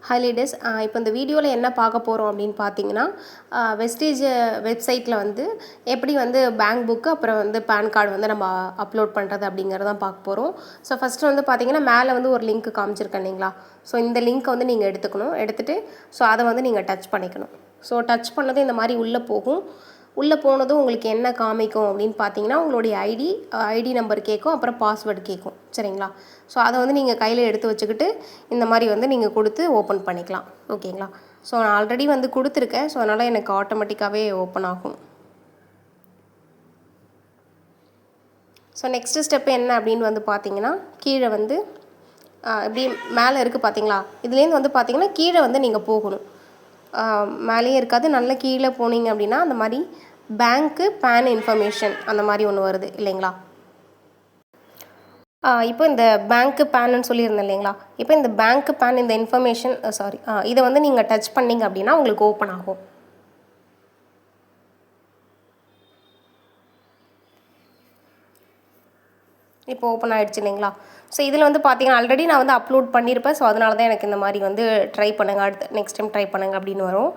Holidays இப்போ இந்த வீடியோவில் என்ன பார்க்க போகிறோம் அப்படின்னு பார்த்தீங்கன்னா, வெஸ்டேஜ் வெப்சைட்டில் வந்து எப்படி வந்து பேங்க் புக்கு அப்புறம் வந்து பேன் கார்டு வந்து நம்ம அப்லோட் பண்ணுறது அப்படிங்கிறதான் பார்க்க போகிறோம். ஸோ ஃபஸ்ட்டு வந்து பார்த்தீங்கன்னா, மேலே வந்து ஒரு லிங்க் காமிச்சிருக்கேன் இல்லைங்களா? ஸோ இந்த லிங்க்கை வந்து நீங்கள் எடுத்துகிட்டு ஸோ அதை வந்து நீங்கள் டச் பண்ணிக்கணும். ஸோ டச் பண்ணது இந்த மாதிரி உள்ளே போகும். உள்ளே போனதும் உங்களுக்கு என்ன காமிக்கும் அப்படின்னு பார்த்தீங்கன்னா, உங்களுடைய ஐடி நம்பர் கேட்கும், அப்புறம் பாஸ்வேர்டு கேட்கும். சரிங்களா? ஸோ அதை வந்து நீங்கள் கையில் எடுத்து வச்சுக்கிட்டு இந்த மாதிரி வந்து நீங்கள் கொடுத்து ஓப்பன் பண்ணிக்கலாம். ஓகேங்களா? ஸோ நான் ஆல்ரெடி வந்து கொடுத்துருக்கேன். ஸோ அதனால் எனக்கு ஆட்டோமேட்டிக்காகவே ஓப்பன் ஆகும். ஸோ நெக்ஸ்ட்டு ஸ்டெப் என்ன அப்படின்னு வந்து பார்த்தீங்கன்னா, கீழே வந்து இப்படி மேலே இருக்குது பார்த்தீங்களா? இதுலேருந்து வந்து பார்த்தீங்கன்னா கீழே வந்து நீங்கள் போகணும். மேலேயே இருக்காது, நல்லா கீழே போனீங்க அப்படின்னா அந்த மாதிரி பேங்க்கு பேன் இன்ஃபர்மேஷன் அந்த மாதிரி ஒன்று வருது இல்லைங்களா? இப்போ இந்த பேங்க்கு பேன்னு சொல்லியிருந்தேன் இல்லைங்களா? இப்போ இந்த பேங்க்கு பேன் இந்த இன்ஃபர்மேஷன் இதை வந்து நீங்கள் டச் பண்ணிங்க அப்படின்னா உங்களுக்கு ஓப்பன் ஆகும். இப்போ ஓப்பன் ஆகிடுச்சு இல்லைங்களா? ஸோ இதில் வந்து பார்த்தீங்கன்னா ஆல்ரெடி நான் வந்து அப்லோட் பண்ணியிருப்பேன். ஸோ அதனால தான் எனக்கு இந்த மாதிரி வந்து ட்ரை பண்ணுங்கள், அடுத்து நெக்ஸ்ட் டைம் ட்ரை பண்ணுங்கள் அப்படின்னு வரும்.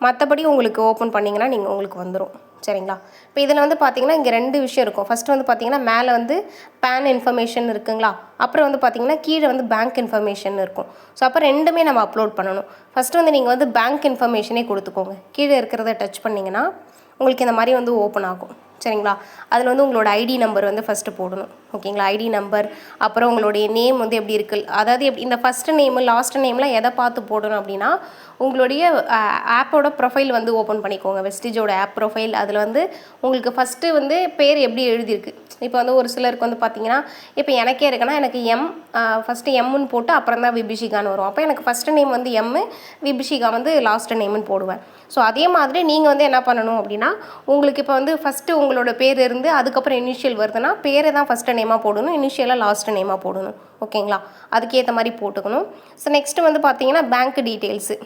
மற்றபடி உங்களுக்கு ஓப்பன் பண்ணிங்கன்னா உங்களுக்கு வந்துடும். சரிங்களா? இப்போ இதில் வந்து பார்த்தீங்கன்னா இங்கே 2 விஷயம் இருக்கும். ஃபஸ்ட்டு வந்து பார்த்தீங்கன்னா மேலே வந்து பேன் இன்ஃபர்மேஷன் இருக்குங்களா? அப்புறம் வந்து பார்த்தீங்கன்னா கீழே வந்து பேங்க் இன்ஃபர்மேஷன் இருக்கும். ஸோ அப்போ 2மே நம்ம அப்லோட் பண்ணணும். ஃபஸ்ட்டு வந்து நீங்கள் வந்து பேங்க் இன்ஃபர்மேஷனே கொடுத்துக்கோங்க. கீழே இருக்கிறத டச் பண்ணிங்கன்னா உங்களுக்கு இந்த மாதிரி வந்து ஓப்பன் ஆகும். சரிங்களா? அதில் வந்து உங்களோட ஐடி நம்பர் வந்து ஃபஸ்ட்டு போடணும். ஓகேங்களா? ஐடி நம்பர், அப்புறம் உங்களுடைய நேம் வந்து எப்படி இருக்குது, அதாவது எப்படி இந்த ஃபஸ்ட்டு நேமு லாஸ்ட் நேம்லாம் எதை பார்த்து போடணும் அப்படின்னா, உங்களுடைய ஆப்போட ப்ரொஃபைல் வந்து ஓப்பன் பண்ணிக்கோங்க. வெஸ்டேஜோட ஆப் ப்ரொஃபைல். அதில் வந்து உங்களுக்கு ஃபஸ்ட்டு வந்து பேர் எப்படி எழுதியிருக்கு. இப்போ வந்து ஒரு சிலருக்கு வந்து பார்த்தீங்கன்னா, இப்போ எனக்கே இருக்குன்னா எனக்கு ஃபஸ்ட்டு எம்முன்னு போட்டு அப்புறம் தான் விபிஷிகான்னு வரும். அப்போ எனக்கு ஃபஸ்ட்டு நேம் வந்து எம்மு, விபிஷிகா வந்து லாஸ்ட்டு நேம்னு போடுவேன். ஸோ அதே மாதிரி நீங்கள் வந்து என்ன பண்ணணும் அப்படின்னா, உங்களுக்கு இப்போ வந்து ஃபஸ்ட்டு உங்களோட பேர் இருந்து அதுக்கப்புறம் இனிஷியல் வருதுன்னா பேரை தான் ஃபஸ்ட்டு நேமாக போடணும், இனிஷியலாக லாஸ்ட்டு நேமாக போடணும். ஓகேங்களா? அதுக்கேற்ற மாதிரி போட்டுக்கணும். ஸோ நெக்ஸ்ட்டு வந்து பார்த்தீங்கன்னா பேங்க் டீட்டெயில்ஸு.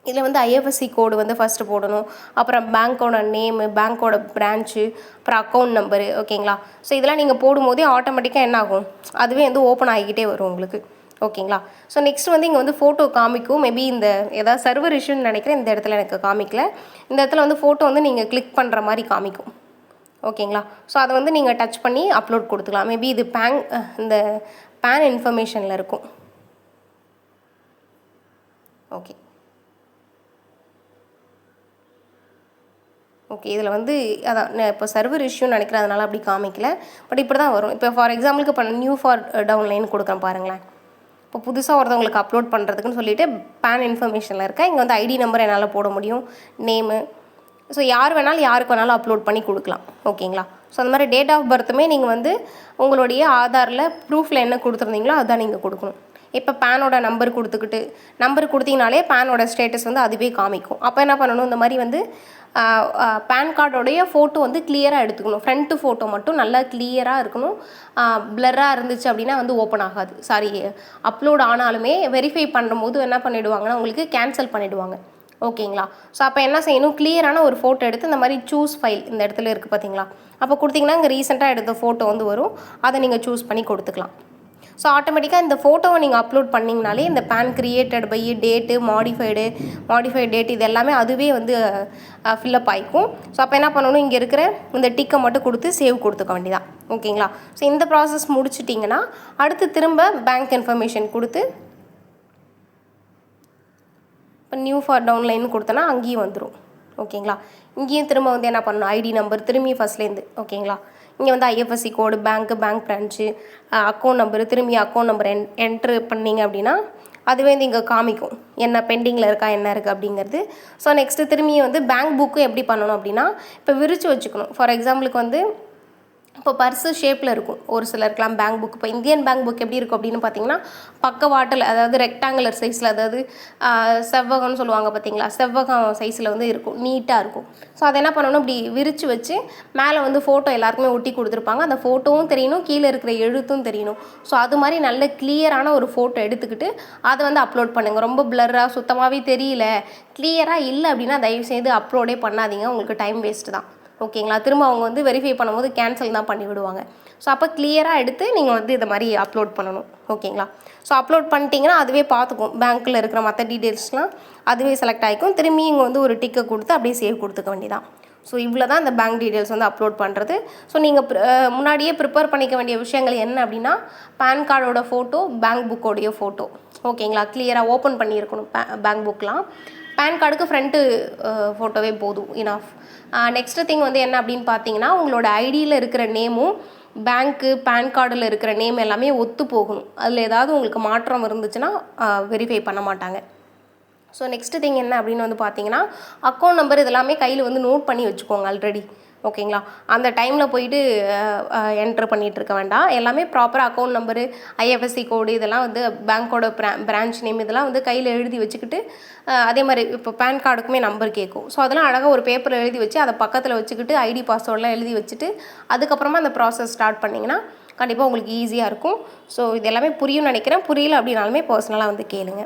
இதில் வந்து ஐஎஃப்எஸ்சி கோடு வந்து ஃபஸ்ட்டு போடணும். அப்புறம் பேங்க்கோட நேமு, பேங்க்கோட பிரான்ச்சு, அப்புறம் அக்கௌண்ட் நம்பரு. ஓகேங்களா? ஸோ இதெல்லாம் நீங்கள் போடும்போதே ஆட்டோமேட்டிக்காக என்ன ஆகும், அதுவே வந்து ஓப்பன் ஆகிக்கிட்டே வரும் உங்களுக்கு. ஓகேங்களா? ஸோ நெக்ஸ்ட் வந்து இங்கே வந்து ஃபோட்டோ காமிக்கும். மேபி இந்த ஏதாவது சர்வர் இஷ்யூன்னு நினைக்கிறேன். இந்த இடத்துல எனக்கு காமிக்கல. இந்த இடத்துல வந்து ஃபோட்டோ வந்து நீங்கள் கிளிக் பண்ணுற மாதிரி காமிக்கும். ஓகேங்களா? ஸோ அதை வந்து நீங்கள் டச் பண்ணி அப்லோட் கொடுத்துக்கலாம். மேபி இது இந்த பேன் இன்ஃபர்மேஷனில் இருக்கும். ஓகே இதில் வந்து அதான் இப்போ சர்வர் இஷ்யூன்னு நினைக்கிறேன், அதனால் அப்படி காமிக்கல. பட் இப்படி தான் வரும். இப்போ ஃபார் எக்ஸாம்பிளுக்கு இப்போ நியூ ஃபார் டவுன்லைன் கொடுக்குறேன் பாருங்களேன். இப்போ புதுசாக ஒருத்தவங்களுக்கு அப்லோட் பண்ணுறதுக்குன்னு சொல்லிவிட்டு பேன் இன்ஃபர்மேஷனில் இருக்கேன். இங்கே வந்து ஐடி நம்பர் என்னால் போட முடியும், நேமு. ஸோ யாருக்கு வேணாலும் அப்லோட் பண்ணி கொடுக்கலாம். ஓகேங்களா? ஸோ அந்த மாதிரி டேட் ஆஃப் பர்த்துமே நீங்கள் வந்து உங்களுடைய ஆதாரில் ப்ரூஃபில் என்ன கொடுத்துருந்தீங்களோ அதுதான் நீங்கள் கொடுக்கணும். இப்போ பேனோட நம்பர் கொடுத்தீங்கனாலே பேனோட ஸ்டேட்டஸ் வந்து அதுவே காமிக்கும். அப்போ என்ன பண்ணணும், இந்த மாதிரி வந்து பேன் கார்டோடைய ஃபோட்டோ வந்து கிளியராக எடுத்துக்கணும். ஃப்ரண்ட்டு ஃபோட்டோ மட்டும் நல்லா கிளியராக இருக்கணும். பிளராக இருந்துச்சு அப்படின்னா வந்து ஓப்பன் ஆகாது. அப்லோட் ஆனாலுமே வெரிஃபை பண்ணும்போது என்ன பண்ணிவிடுவாங்கன்னா உங்களுக்கு கேன்சல் பண்ணிவிடுவாங்க. ஓகேங்களா? ஸோ அப்போ என்ன செய்யணும், கிளியரான ஒரு ஃபோட்டோ எடுத்து இந்த மாதிரி சூஸ் ஃபைல் இந்த இடத்துல இருக்குது பார்த்தீங்களா, அப்போ கொடுத்தீங்கன்னா இங்கே ரீசெண்டாக எடுத்த ஃபோட்டோ வந்து வரும். அதை நீங்கள் சூஸ் பண்ணி கொடுத்துக்கலாம். ஸோ ஆட்டோமேட்டிக்காக இந்த ஃபோட்டோவை நீங்கள் அப்லோட் பண்ணிங்கனாலே இந்த பேன் created by date, modified date இது எல்லாமே அதுவே வந்து ஃபில்லப் ஆகிக்கும். ஸோ அப்போ என்ன பண்ணணும், இங்கே இருக்கிற இந்த டிக்கை மட்டும் கொடுத்து சேவ் கொடுத்துக்க வேண்டியதான். ஓகேங்களா? ஸோ இந்த ப்ராசஸ் முடிச்சிட்டிங்கன்னா அடுத்து திரும்ப பேங்க் இன்ஃபர்மேஷன் கொடுத்து இப்போ நியூ ஃபார் டவுன்லைன் கொடுத்தனா அங்கேயும் வந்துடும். ஓகேங்களா? இங்கேயும் திரும்ப வந்து என்ன பண்ணணும், ஐடி நம்பர் திரும்பி ஃபஸ்ட்லேருந்து. ஓகேங்களா? இங்கே வந்து IFSC code, bank branch, account number enter பண்ணிங்க அப்படின்னா அதுவே வந்து இங்கே காமிக்கும் என்ன பெண்டிங்கில் இருக்கா, என்ன இருக்குது அப்படிங்கிறது. ஸோ நெக்ஸ்ட்டு திரும்பியும் வந்து பேங்க் புக்கு எப்படி பண்ணணும் அப்படின்னா, இப்போ விரித்து வச்சுக்கணும். ஃபார் எக்ஸாம்பிளுக்கு வந்து இப்போ பர்ஸு ஷேப்பில் இருக்கும் ஒரு சிலருக்குலாம் பேங்க் புக். இப்போ இந்தியன் பேங்க் புக் எப்படி இருக்கும் அப்படின்னு பார்த்தீங்கன்னா பக்கவாட்டில், அதாவது ரெக்டாங்குலர் சைஸில், அதாவது செவ்வகம்னு சொல்லுவாங்க பார்த்தீங்களா, செவ்வகம் சைஸில் வந்து இருக்கும், நீட்டாக இருக்கும். ஸோ அதை என்ன பண்ணணும், இப்படி விரித்து வச்சு மேலே வந்து ஃபோட்டோ எல்லாருக்குமே ஒட்டி கொடுத்துருப்பாங்க. அந்த ஃபோட்டோவும் தெரியணும், கீழே இருக்கிற எழுத்தும் தெரியணும். ஸோ அது மாதிரி நல்ல கிளியரான ஒரு ஃபோட்டோ எடுத்துக்கிட்டு அதை வந்து அப்லோட் பண்ணுங்கள். ரொம்ப பிளராக சுத்தமாகவே தெரியல, கிளியராக இல்லை அப்படின்னா தயவுசெய்து அப்லோடே பண்ணாதீங்க, உங்களுக்கு டைம் வேஸ்ட்டு தான். ஓகேங்களா. திரும்ப அவங்க வந்து வெரிஃபை பண்ணும்போது கேன்சல் தான் பண்ணி விடுவாங்க. ஸோ அப்போ கிளியராக எடுத்து நீங்கள் வந்து இதை மாதிரி அப்லோட் பண்ணணும். ஓகேங்களா. ஸோ அப்லோட் பண்ணிட்டீங்கன்னா அதுவே பார்த்துக்கும் பேங்க்கில் இருக்கிற மற்ற டீட்டெயில்ஸ்லாம் அதுவே செலக்ட் ஆகிக்கும். திரும்பி இங்கே வந்து ஒரு டிக்கை கொடுத்து அப்படியே சேவ் கொடுத்துக்க வேண்டியதான். ஸோ இவ்வளோ தான் இந்த பேங்க் டீட்டெயில்ஸ் வந்து அப்லோட் பண்ணுறது. ஸோ நீங்கள் முன்னாடியே ப்ரிப்பேர் பண்ணிக்க வேண்டிய விஷயங்கள் என்ன அப்படின்னா, பேன் கார்டோட ஃபோட்டோ, பேங்க் புக்கோடைய ஃபோட்டோ. ஓகேங்களா. கிளியராக ஓப்பன் பண்ணியிருக்கணும் பேங்க் புக்கெலாம். பேன் கார்டுக்கு ஃப்ரண்ட்டு ஃபோட்டோவே போதும், இனாஃப். நெக்ஸ்ட்டு திங் வந்து என்ன அப்படின்னு பார்த்தீங்கன்னா, உங்களோட ஐடியில் இருக்கிற நேமும் பேங்க்கு பேன் கார்டில் இருக்கிற நேம் எல்லாமே ஒத்து போகணும். அதில் ஏதாவது உங்களுக்கு மாற்றம் இருந்துச்சுன்னா வெரிஃபை பண்ண மாட்டாங்க. ஸோ நெக்ஸ்ட்டு திங் என்ன அப்படின்னு வந்து பார்த்தீங்கன்னா, அக்கௌண்ட் நம்பர் இதெல்லாமே கையில் வந்து நோட் பண்ணி வச்சுக்கோங்க ஆல்ரெடி. ஓகேங்களா. அந்த டைமில் போயிட்டு என்ட்ரு பண்ணிகிட்டு இருக்க வேண்டாம். எல்லாமே ப்ராப்பராக அக்கௌண்ட் நம்பரு, ஐஎஃப்எஸ்சி கோடு இதெல்லாம் வந்து பேங்க்கோட பிரான்ச் நேம் இதெல்லாம் வந்து கையில் எழுதி வச்சுக்கிட்டு, அதே மாதிரி இப்போ பேன் கார்டுக்குமே நம்பர் கேட்கும். ஸோ அதெல்லாம் அழகாக ஒரு பேப்பரில் எழுதி வச்சு அதை பக்கத்தில் வச்சுக்கிட்டு ஐடி பாஸ்வேர்டெலாம் எழுதி வச்சுட்டு அதுக்கப்புறமா அந்த ப்ராசஸ் ஸ்டார்ட் பண்ணிங்கன்னா கண்டிப்பாக உங்களுக்கு ஈஸியாக இருக்கும். ஸோ இது எல்லாமே புரியும்னு நினைக்கிறேன். புரியல அப்படின்னாலுமே பர்சனலாக வந்து கேளுங்க.